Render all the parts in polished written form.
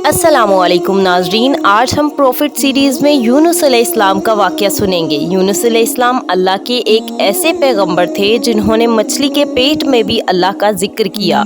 السلام علیکم ناظرین، آج ہم پروفٹ سیریز میں یونس علیہ السلام کا واقعہ سنیں گے۔ یونس علیہ السلام اللہ کے ایک ایسے پیغمبر تھے جنہوں نے مچھلی کے پیٹ میں بھی اللہ کا ذکر کیا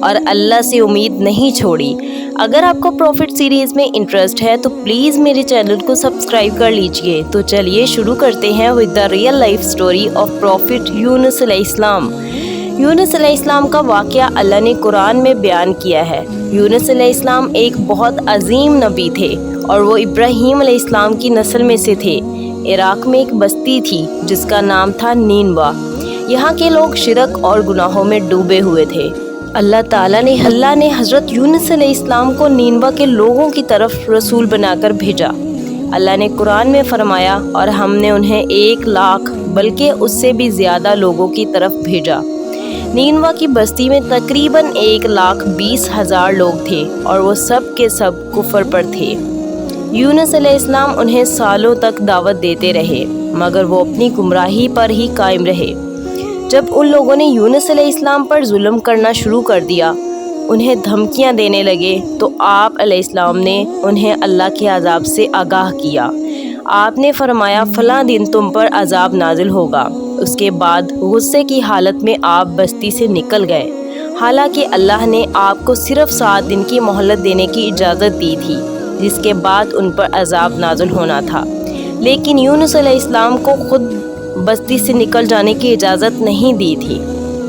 اور اللہ سے امید نہیں چھوڑی۔ اگر آپ کو پروفٹ سیریز میں انٹرسٹ ہے تو پلیز میرے چینل کو سبسکرائب کر لیجئے۔ تو چلیے شروع کرتے ہیں with the real life story of Prophet یونس علیہ السلام۔ یونس علیہ السلام کا واقعہ اللہ نے قرآن میں بیان کیا ہے۔ یونس علیہ السلام ایک بہت عظیم نبی تھے اور وہ ابراہیم علیہ السلام کی نسل میں سے تھے۔ عراق میں ایک بستی تھی جس کا نام تھا نینوا۔ یہاں کے لوگ شرک اور گناہوں میں ڈوبے ہوئے تھے۔ اللہ نے حضرت یونس علیہ السلام کو نینوا کے لوگوں کی طرف رسول بنا کر بھیجا۔ اللہ نے قرآن میں فرمایا، اور ہم نے انہیں 1,00,000 بلکہ اس سے بھی زیادہ لوگوں کی طرف بھیجا۔ نینوا کی بستی میں تقریباً 1,20,000 لوگ تھے اور وہ سب کے سب کفر پر تھے۔ یونس علیہ السلام انہیں سالوں تک دعوت دیتے رہے مگر وہ اپنی گمراہی پر ہی قائم رہے۔ جب ان لوگوں نے یونس علیہ السلام پر ظلم کرنا شروع کر دیا، انہیں دھمکیاں دینے لگے، تو آپ علیہ السلام نے انہیں اللہ کے عذاب سے آگاہ کیا۔ آپ نے فرمایا، فلاں دن تم پر عذاب نازل ہوگا۔ اس کے بعد غصے کی حالت میں آپ بستی سے نکل گئے، حالانکہ اللہ نے آپ کو صرف 7 دن کی مہلت دینے کی اجازت دی تھی، جس کے بعد ان پر عذاب نازل ہونا تھا۔ لیکن یونس علیہ السلام کو خود بستی سے نکل جانے کی اجازت نہیں دی تھی۔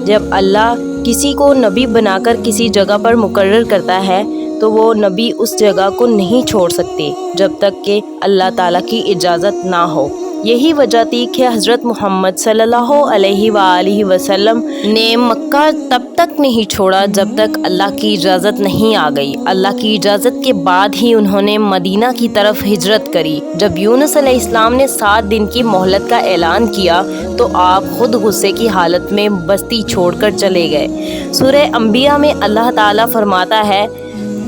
جب اللہ کسی کو نبی بنا کر کسی جگہ پر مقرر کرتا ہے تو وہ نبی اس جگہ کو نہیں چھوڑ سکتے جب تک کہ اللہ تعالیٰ کی اجازت نہ ہو۔ یہی وجہ تھی کہ حضرت محمد صلی اللہ علیہ وآلہ وسلم نے مکہ تب تک نہیں چھوڑا جب تک اللہ کی اجازت نہیں آ گئی۔ اللہ کی اجازت کے بعد ہی انہوں نے مدینہ کی طرف ہجرت کری۔ جب یونس علیہ السلام نے 7 دن کی مہلت کا اعلان کیا تو آپ خود غصے کی حالت میں بستی چھوڑ کر چلے گئے۔ سورہ انبیاء میں اللہ تعالیٰ فرماتا ہے،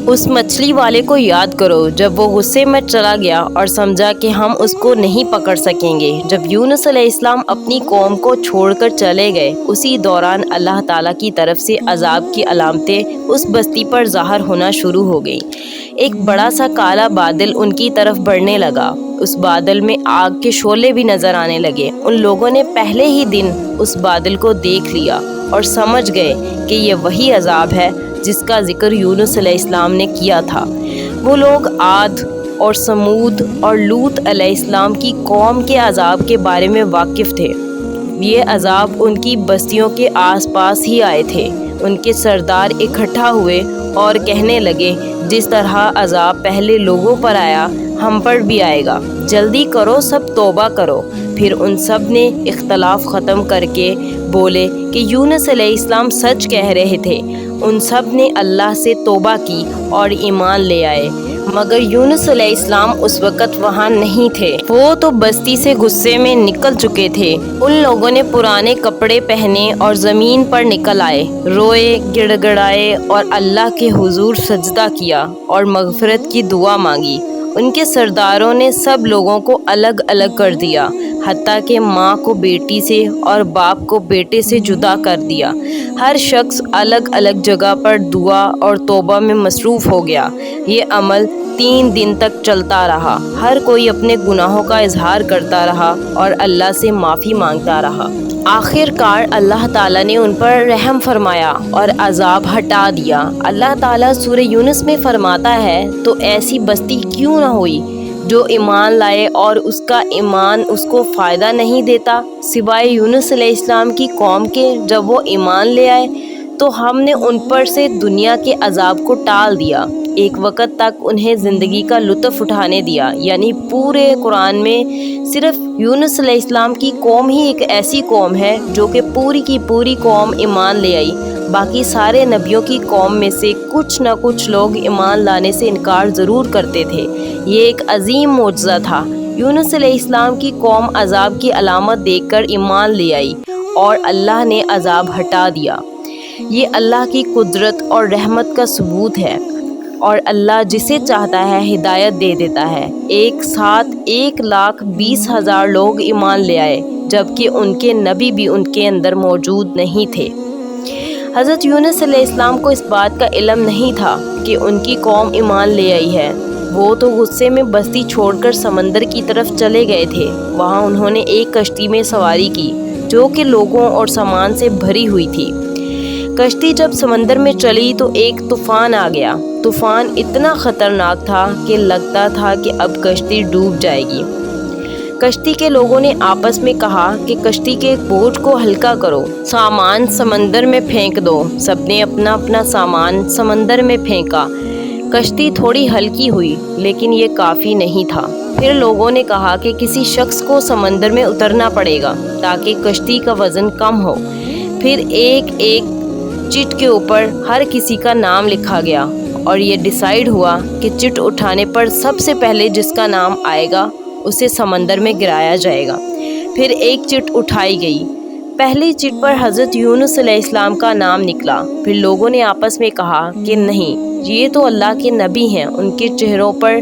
اس مچھلی والے کو یاد کرو جب وہ غصے میں چلا گیا اور سمجھا کہ ہم اس کو نہیں پکڑ سکیں گے۔ جب یونس علیہ السلام اپنی قوم کو چھوڑ کر چلے گئے، اسی دوران اللہ تعالیٰ کی طرف سے عذاب کی علامتیں اس بستی پر ظاہر ہونا شروع ہو گئیں۔ ایک بڑا سا کالا بادل ان کی طرف بڑھنے لگا۔ اس بادل میں آگ کے شعلے بھی نظر آنے لگے۔ ان لوگوں نے پہلے ہی دن اس بادل کو دیکھ لیا اور سمجھ گئے کہ یہ وہی عذاب ہے جس کا ذکر یونس علیہ السلام نے کیا تھا۔ وہ لوگ عاد اور سمود اور لوط علیہ السلام کی قوم کے عذاب کے بارے میں واقف تھے۔ یہ عذاب ان کی بستیوں کے آس پاس ہی آئے تھے۔ ان کے سردار اکٹھا ہوئے اور کہنے لگے، جس طرح عذاب پہلے لوگوں پر آیا، ہم پر بھی آئے گا، جلدی کرو، سب توبہ کرو۔ پھر ان سب نے اختلاف ختم کر کے بولے کہ یونس علیہ السلام سچ کہہ رہے تھے۔ ان سب نے اللہ سے توبہ کی اور ایمان لے آئے، مگر یونس علیہ السلام اس وقت وہاں نہیں تھے۔ وہ تو بستی سے غصے میں نکل چکے تھے۔ ان لوگوں نے پرانے کپڑے پہنے اور زمین پر نکل آئے، روئے، گڑ گڑائے اور اللہ کے حضور سجدہ کیا اور مغفرت کی دعا مانگی۔ ان کے سرداروں نے سب لوگوں کو الگ الگ کر دیا، حتیٰ کہ ماں کو بیٹی سے اور باپ کو بیٹے سے جدا کر دیا۔ ہر شخص الگ الگ جگہ پر دعا اور توبہ میں مصروف ہو گیا۔ یہ عمل 3 دن تک چلتا رہا۔ ہر کوئی اپنے گناہوں کا اظہار کرتا رہا اور اللہ سے معافی مانگتا رہا۔ آخر کار اللہ تعالیٰ نے ان پر رحم فرمایا اور عذاب ہٹا دیا۔ اللہ تعالیٰ سورہ یونس میں فرماتا ہے، تو ایسی بستی کیوں نہ ہوئی جو ایمان لائے اور اس کا ایمان اس کو فائدہ نہیں دیتا، سوائے یونس علیہ السلام کی قوم کے۔ جب وہ ایمان لے آئے تو ہم نے ان پر سے دنیا کے عذاب کو ٹال دیا، ایک وقت تک انہیں زندگی کا لطف اٹھانے دیا۔ یعنی پورے قرآن میں صرف یونس علیہ السلام کی قوم ہی ایک ایسی قوم ہے جو کہ پوری کی پوری قوم ایمان لے آئی۔ باقی سارے نبیوں کی قوم میں سے کچھ نہ کچھ لوگ ایمان لانے سے انکار ضرور کرتے تھے۔ یہ ایک عظیم معجزہ تھا۔ یونس علیہ السلام کی قوم عذاب کی علامت دیکھ کر ایمان لے آئی اور اللہ نے عذاب ہٹا دیا۔ یہ اللہ کی قدرت اور رحمت کا ثبوت ہے، اور اللہ جسے چاہتا ہے ہدایت دے دیتا ہے۔ ایک ساتھ 1,20,000 لوگ ایمان لے آئے، جبکہ ان کے نبی بھی ان کے اندر موجود نہیں تھے۔ حضرت یونس علیہ السلام کو اس بات کا علم نہیں تھا کہ ان کی قوم ایمان لے آئی ہے۔ وہ تو غصے میں بستی چھوڑ کر سمندر کی طرف چلے گئے تھے۔ وہاں انہوں نے ایک کشتی میں سواری کی جو کہ لوگوں اور سامان سے بھری ہوئی تھی۔ کشتی جب سمندر میں چلی تو ایک طوفان آ گیا۔ طوفان اتنا خطرناک تھا کہ لگتا تھا کہ اب کشتی ڈوب جائے گی۔ کشتی کے لوگوں نے آپس میں کہا کہ کشتی کے بوجھ کو ہلکا کرو، سامان سمندر میں پھینک دو۔ سب نے اپنا اپنا سامان سمندر میں پھینکا۔ کشتی تھوڑی ہلکی ہوئی لیکن یہ کافی نہیں تھا۔ پھر لوگوں نے کہا کہ کسی شخص کو سمندر میں اترنا پڑے گا تاکہ کشتی کا وزن کم ہو۔ پھر ایک ایک چٹ کے اوپر ہر کسی کا نام لکھا گیا اور یہ ڈیسائیڈ ہوا کہ چٹ اٹھانے پر سب سے پہلے جس کا نام آئے گا اسے سمندر میں گرایا جائے گا۔ پھر ایک چٹ اٹھائی گئی۔ پہلی چٹ پر حضرت یونس علیہ السلام کا نام نکلا۔ پھر لوگوں نے آپس میں کہا کہ نہیں، یہ تو اللہ کے نبی ہیں، ان کے چہروں پر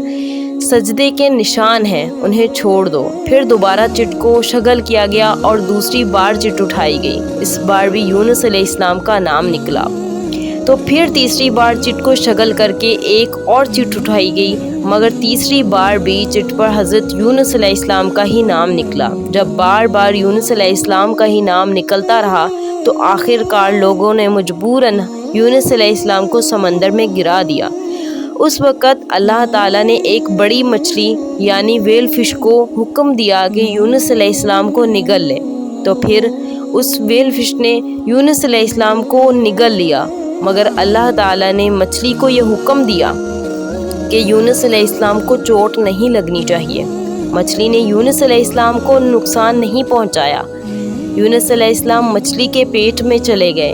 سجدے کے نشان ہیں، انہیں چھوڑ دو۔ پھر دوبارہ چٹ کو شغل کیا گیا اور دوسری بار چٹ اٹھائی گئی۔ اس بار بھی یونس علیہ السلام کا نام نکلا۔ تو پھر تیسری بار چٹ کو شغل کر کے ایک اور چٹ اٹھائی گئی، مگر تیسری بار بھی چٹ پر حضرت یونس علیہ السلام کا ہی نام نکلا۔ جب بار بار یونس علیہ السلام کا ہی نام نکلتا رہا تو آخر کار لوگوں نے مجبوراً یونس علیہ السلام کو سمندر میں گرا دیا۔ اس وقت اللہ تعالیٰ نے ایک بڑی مچھلی یعنی ویل فش کو حکم دیا کہ یونس علیہ السلام کو نگل لے۔ تو پھر اس ویل فش نے یونس علیہ السلام کو نگل لیا، مگر اللہ تعالیٰ نے مچھلی کو یہ حکم دیا کہ یونس علیہ السلام کو چوٹ نہیں لگنی چاہیے۔ مچھلی نے یونس علیہ السلام کو نقصان نہیں پہنچایا۔ یونس علیہ السلام مچھلی کے پیٹ میں چلے گئے۔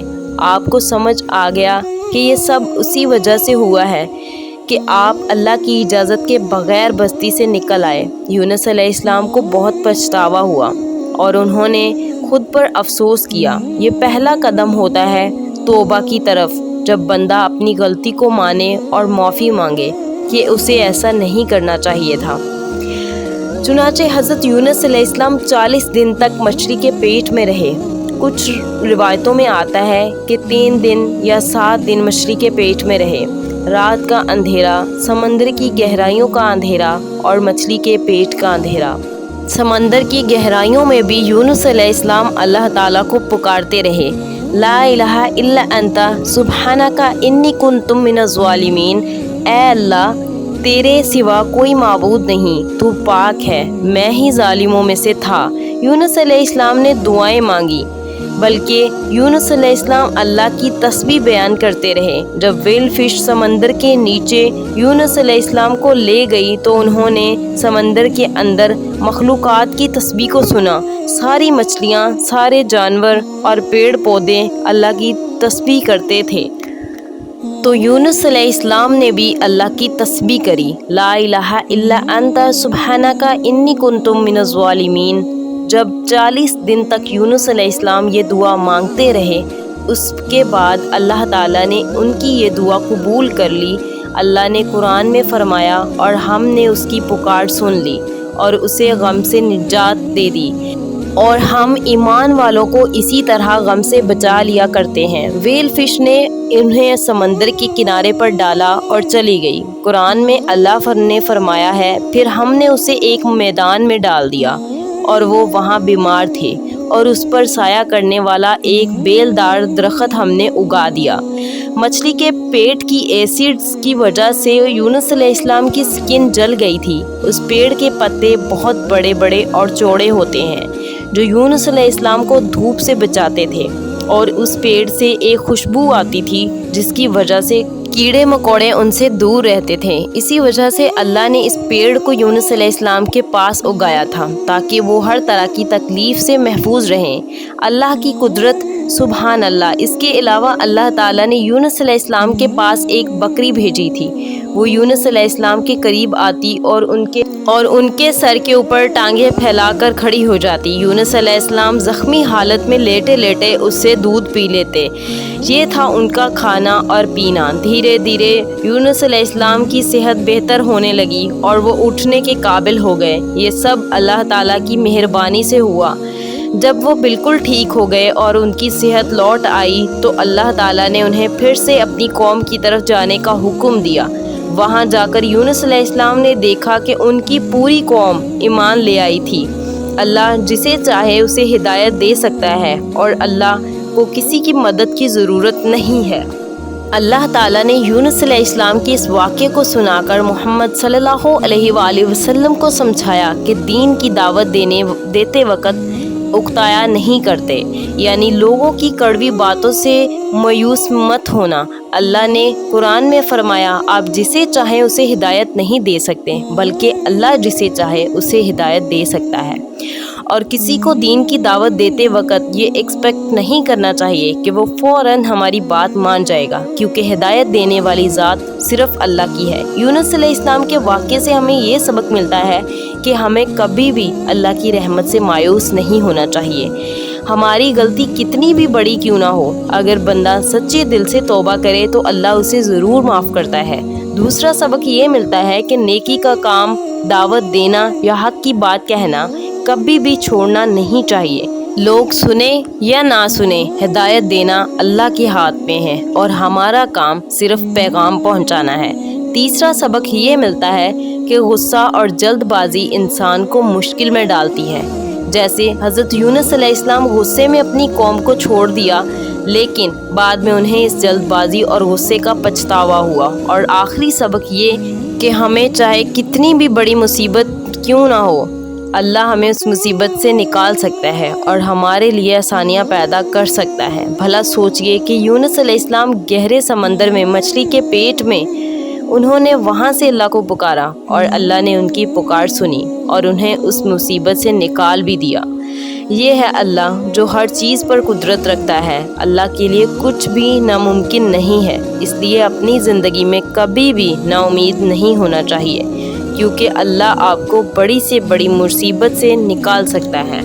آپ کو سمجھ آ گیا کہ یہ سب اسی وجہ سے ہوا ہے کہ آپ اللہ کی اجازت کے بغیر بستی سے نکل آئے۔ یونس علیہ السلام کو بہت پچھتاوا ہوا اور انہوں نے خود پر افسوس کیا۔ یہ پہلا قدم ہوتا ہے توبہ کی طرف، جب بندہ اپنی غلطی کو مانے اور معافی مانگے کہ اسے ایسا نہیں کرنا چاہیے تھا۔ چنانچہ حضرت یونس علیہ السلام 40 دن تک مچھلی کے پیٹ میں رہے۔ کچھ روایتوں میں آتا ہے کہ 3 دن یا 7 دن مچھلی کے پیٹ میں رہے۔ رات کا اندھیرا، سمندر کی گہرائیوں کا اندھیرا اور مچھلی کے پیٹ کا اندھیرا۔ سمندر کی گہرائیوں میں بھی یونس علیہ السلام اللہ تعالیٰ کو پکارتے رہے، لا الہ الا انت سبحانک انی کنت من الظالمین۔ اے اللہ، تیرے سوا کوئی معبود نہیں، تو پاک ہے، میں ہی ظالموں میں سے تھا۔ یونس علیہ السلام نے دعائیں مانگی، بلکہ یونس علیہ السلام اللہ کی تسبیح بیان کرتے رہے۔ جب ویل فش سمندر کے نیچے یونس علیہ السلام کو لے گئی تو انہوں نے سمندر کے اندر مخلوقات کی تسبیح کو سنا۔ ساری مچھلیاں، سارے جانور اور پیڑ پودے اللہ کی تسبیح کرتے تھے۔ تو یونس علیہ السلام نے بھی اللہ کی تسبیح کری، لا الہ الا انت سبحانک انی کنت من الظالمین۔ جب 40 دن تک یونس علیہ السلام یہ دعا مانگتے رہے، اس کے بعد اللہ تعالیٰ نے ان کی یہ دعا قبول کر لی۔ اللہ نے قرآن میں فرمایا اور ہم نے اس کی پکار سن لی اور اسے غم سے نجات دے دی، اور ہم ایمان والوں کو اسی طرح غم سے بچا لیا کرتے ہیں۔ ویل فش نے انہیں سمندر کے کنارے پر ڈالا اور چلی گئی۔ قرآن میں اللہ نے فرمایا ہے، پھر ہم نے اسے ایک میدان میں ڈال دیا اور وہ وہاں بیمار تھے، اور اس پر سایہ کرنے والا ایک بیل دار درخت ہم نے اگا دیا۔ مچھلی کے پیٹ کی ایسڈز کی وجہ سے یونس علیہ السلام کی سکن جل گئی تھی۔ اس پیڑ کے پتے بہت بڑے بڑے اور چوڑے ہوتے ہیں جو یونس علیہ السلام کو دھوپ سے بچاتے تھے، اور اس پیڑ سے ایک خوشبو آتی تھی جس کی وجہ سے کیڑے مکوڑے ان سے دور رہتے تھے۔ اسی وجہ سے اللہ نے اس پیڑ کو یونس علیہ السلام کے پاس اگایا تھا تاکہ وہ ہر طرح کی تکلیف سے محفوظ رہیں۔ اللہ کی قدرت، سبحان اللہ۔ اس کے علاوہ اللہ تعالیٰ نے یونس علیہ السلام کے پاس ایک بکری بھیجی تھی۔ وہ یونس علیہ السلام کے قریب آتی اور ان کے سر کے اوپر ٹانگیں پھیلا کر کھڑی ہو جاتی۔ یونس علیہ السلام زخمی حالت میں لیٹے لیٹے اس سے دودھ پی لیتے۔ یہ تھا ان کا کھانا اور پینا۔ دھیرے دھیرے یونس علیہ السلام کی صحت بہتر ہونے لگی اور وہ اٹھنے کے قابل ہو گئے۔ یہ سب اللہ تعالیٰ کی مہربانی سے ہوا۔ جب وہ بالکل ٹھیک ہو گئے اور ان کی صحت لوٹ آئی تو اللہ تعالیٰ نے انہیں پھر سے اپنی قوم کی طرف جانے کا حکم دیا۔ وہاں جا کر یونس علیہ السلام نے دیکھا کہ ان کی پوری قوم ایمان لے آئی تھی۔ اللہ جسے چاہے اسے ہدایت دے سکتا ہے اور اللہ کو کسی کی مدد کی ضرورت نہیں ہے۔ اللہ تعالیٰ نے یونس علیہ السلام کے اس واقعے کو سنا کر محمد صلی اللہ علیہ وآلہ وسلم کو سمجھایا کہ دین کی دعوت دیتے وقت اکتایا نہیں کرتے، یعنی لوگوں کی کڑوی باتوں سے مایوس مت ہونا۔ اللہ نے قرآن میں فرمایا، آپ جسے چاہیں اسے ہدایت نہیں دے سکتے، بلکہ اللہ جسے چاہے اسے ہدایت دے سکتا ہے۔ اور کسی کو دین کی دعوت دیتے وقت یہ ایکسپیکٹ نہیں کرنا چاہیے کہ وہ فوراً ہماری بات مان جائے گا، کیونکہ ہدایت دینے والی ذات صرف اللہ کی ہے۔ یونس علیہ السلام کے واقعے سے ہمیں یہ سبق ملتا ہے کہ ہمیں کبھی بھی اللہ کی رحمت سے مایوس نہیں ہونا چاہیے، ہماری غلطی کتنی بھی بڑی کیوں نہ ہو۔ اگر بندہ سچے دل سے توبہ کرے تو اللہ اسے ضرور معاف کرتا ہے۔ دوسرا سبق یہ ملتا ہے کہ نیکی کا کام، دعوت دینا یا حق کی بات کہنا کبھی بھی چھوڑنا نہیں چاہیے۔ لوگ سنیں یا نہ سنیں، ہدایت دینا اللہ کے ہاتھ میں ہے اور ہمارا کام صرف پیغام پہنچانا ہے۔ تیسرا سبق یہ ملتا ہے کہ غصہ اور جلد بازی انسان کو مشکل میں ڈالتی ہے۔ جیسے حضرت یونس علیہ السلام غصے میں اپنی قوم کو چھوڑ دیا، لیکن بعد میں انہیں اس جلد بازی اور غصے کا پچھتاوا ہوا۔ اور آخری سبق یہ کہ ہمیں چاہے کتنی بھی بڑی مصیبت کیوں نہ ہو، اللہ ہمیں اس مصیبت سے نکال سکتا ہے اور ہمارے لیے آسانیاں پیدا کر سکتا ہے۔ بھلا سوچئے کہ یونس علیہ السلام گہرے سمندر میں مچھلی کے پیٹ میں، انہوں نے وہاں سے اللہ کو پکارا اور اللہ نے ان کی پکار سنی اور انہیں اس مصیبت سے نکال بھی دیا۔ یہ ہے اللہ جو ہر چیز پر قدرت رکھتا ہے۔ اللہ کے لیے کچھ بھی ناممکن نہیں ہے، اس لیے اپنی زندگی میں کبھی بھی نا امید نہیں ہونا چاہیے، کیونکہ اللہ آپ کو بڑی سے بڑی مصیبت سے نکال سکتا ہے۔